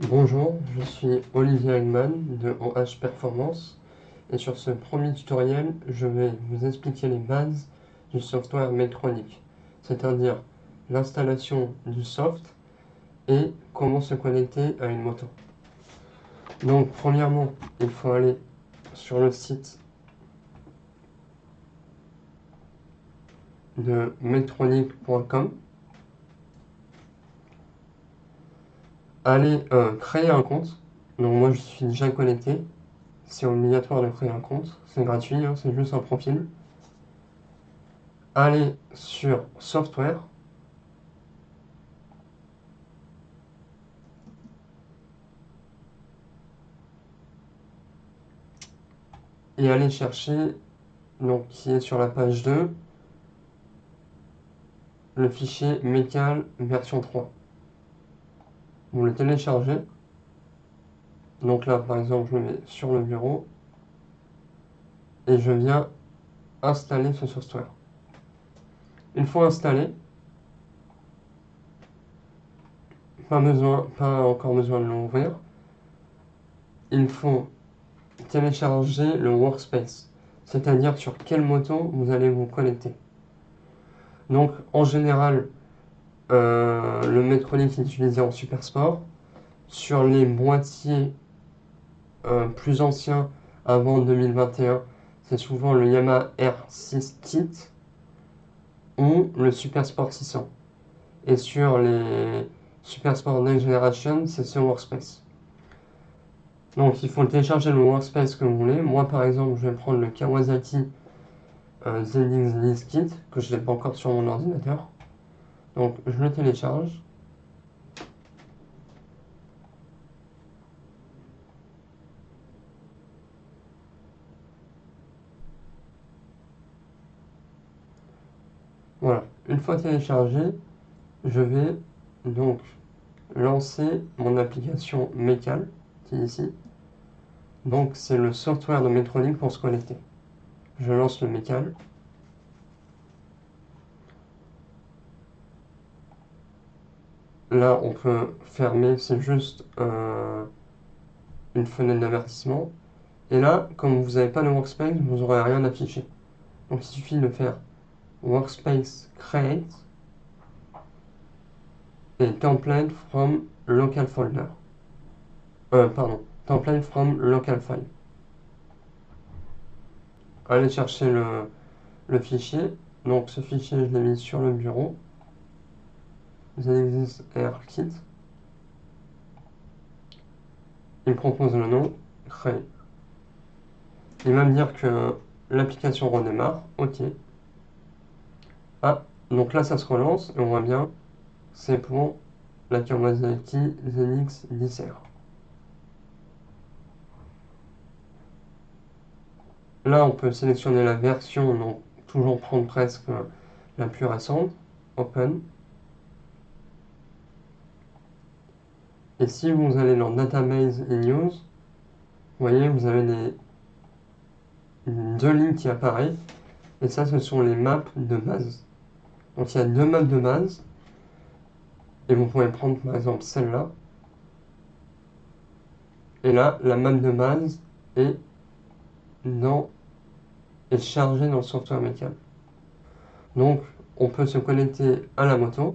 Bonjour, je suis Olivier Hagman de OH Performance et sur ce premier tutoriel, je vais vous expliquer les bases du software Metronic, c'est-à-dire l'installation du soft et comment se connecter à une moto. Donc premièrement, il faut aller sur le site de metronic.com, aller créer un compte. Donc moi je suis déjà connecté, c'est obligatoire de créer un compte, c'est gratuit, hein, c'est juste un profil. Aller sur Software, et aller chercher, donc qui est sur la page 2, le fichier Mecal version 3. Vous le téléchargez. Donc là, par exemple, je le mets sur le bureau et je viens installer ce software. Une fois installé, pas encore besoin de l'ouvrir. Il faut télécharger le workspace, c'est-à-dire sur quelle moto vous allez vous connecter. Donc en général, le Metronic est utilisé en super sport. Sur les boîtiers plus anciens, avant 2021, c'est souvent le Yamaha R6 Kit ou le Super Sport 600. Et sur les Super Sport Next Generation, c'est ce workspace. Donc il faut télécharger le workspace que vous voulez. Moi par exemple, je vais prendre le Kawasaki ZX List Kit, que je n'ai pas encore sur mon ordinateur. Donc je le télécharge. Voilà, une fois téléchargé, je vais donc lancer mon application Mecal, qui est ici. Donc c'est le software de Metronic pour se connecter. Je lance le Mecal. Là, on peut fermer, c'est juste une fenêtre d'avertissement. Et là, comme vous n'avez pas de workspace, vous n'aurez rien affiché. Donc il suffit de faire workspace create et template from local folder. Pardon, template from local file. Allez chercher le fichier. Donc ce fichier, je l'ai mis sur le bureau. ZXR Kit. Il me propose le nom, créer. Il va me dire que l'application redémarre. OK. Ah, donc là ça se relance et on voit bien, c'est pour la Kawasaki ZX 10R. Là on peut sélectionner la version, donc toujours prendre presque la plus récente. Open. Et si vous allez dans Database et News, vous voyez, vous avez deux lignes qui apparaissent. Et ça, ce sont les maps de base. Donc il y a deux maps de base. Et vous pouvez prendre par exemple celle-là. Et là, la map de base est, est chargée dans le software Mecal. Donc, on peut se connecter à la moto.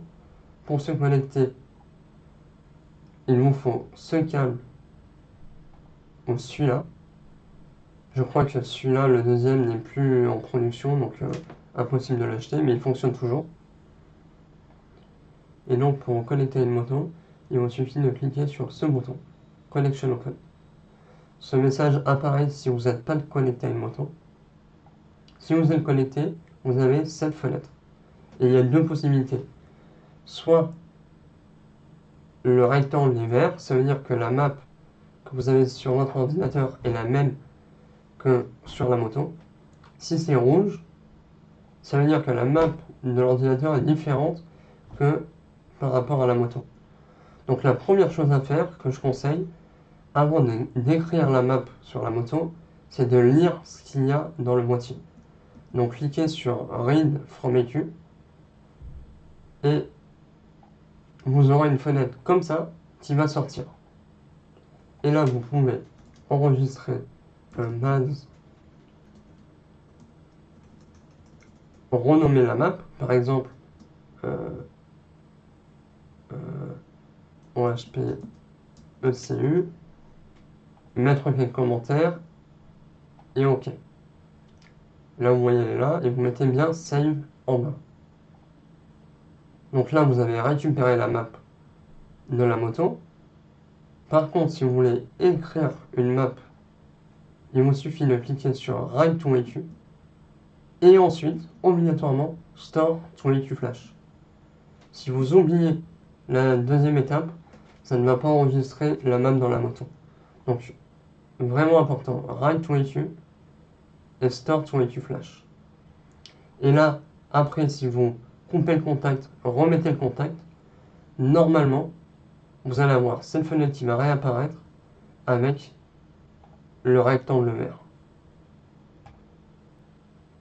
Pour se connecter, il vous faut ce câble ou celui-là. Je crois que celui-là, le deuxième, n'est plus en production, donc impossible de l'acheter, mais il fonctionne toujours. Et donc, pour connecter une moto, il vous suffit de cliquer sur ce bouton, Connection Open. Ce message apparaît si vous n'êtes pas connecté à une moto. Si vous êtes connecté, vous avez cette fenêtre. Et il y a deux possibilités. Soit le rectangle est vert, ça veut dire que la map que vous avez sur votre ordinateur est la même que sur la moto. Si c'est rouge, ça veut dire que la map de l'ordinateur est différente que par rapport à la moto. Donc la première chose à faire que je conseille, avant d'écrire la map sur la moto, c'est de lire ce qu'il y a dans le boîtier. Donc cliquez sur Read from EQ et vous aurez une fenêtre comme ça qui va sortir. Et là, vous pouvez enregistrer un base, renommer la map, par exemple OHP ECU, mettre quelques commentaires et OK. Là, vous voyez, elle est là, et vous mettez bien Save en bas. Donc là, vous avez récupéré la map de la moto. Par contre, si vous voulez écrire une map, il vous suffit de cliquer sur Write to EQ et ensuite, obligatoirement, Store to EQ Flash. Si vous oubliez la deuxième étape, ça ne va pas enregistrer la map dans la moto. Donc, vraiment important, Write to EQ et Store to EQ Flash. Et là, après, si vous coupez le contact, remettez le contact, normalement, vous allez avoir cette fenêtre qui va réapparaître avec le rectangle vert.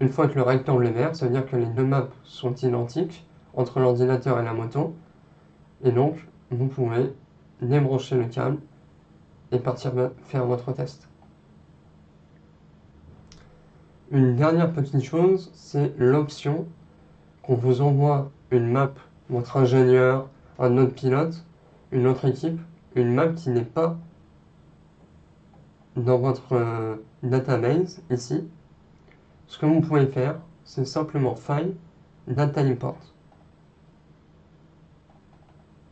Une fois que le rectangle est vert, ça veut dire que les deux maps sont identiques entre l'ordinateur et la moto. Et donc, vous pouvez débrancher le câble et partir faire votre test. Une dernière petite chose, c'est l'option qu'on vous envoie une map, votre ingénieur, un autre pilote, une autre équipe, une map qui n'est pas dans votre database ici. Ce que vous pouvez faire, c'est simplement File, Data Import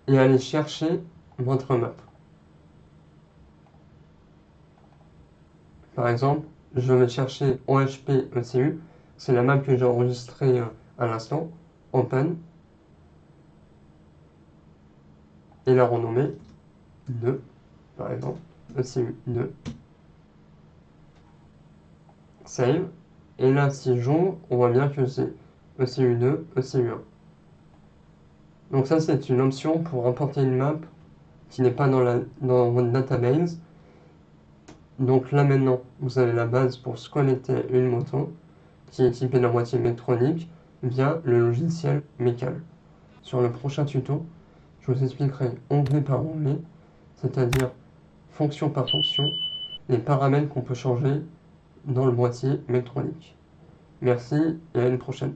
et aller chercher votre map. Par exemple, je vais chercher OHP ECU, c'est la map que j'ai enregistrée à l'instant, Open, et la renommer 2, par exemple, ECU 2. Save, et là si j'ouvre, on voit bien que c'est ECU 2, ECU 1. Donc ça c'est une option pour importer une map qui n'est pas dans votre database. Donc là maintenant, vous avez la base pour se connecter à une moto qui est équipée d'un boîtier électronique via le logiciel Mecal. Sur le prochain tuto, je vous expliquerai onglet par onglet, c'est-à-dire fonction par fonction, les paramètres qu'on peut changer dans le boîtier électronique. Merci et à une prochaine.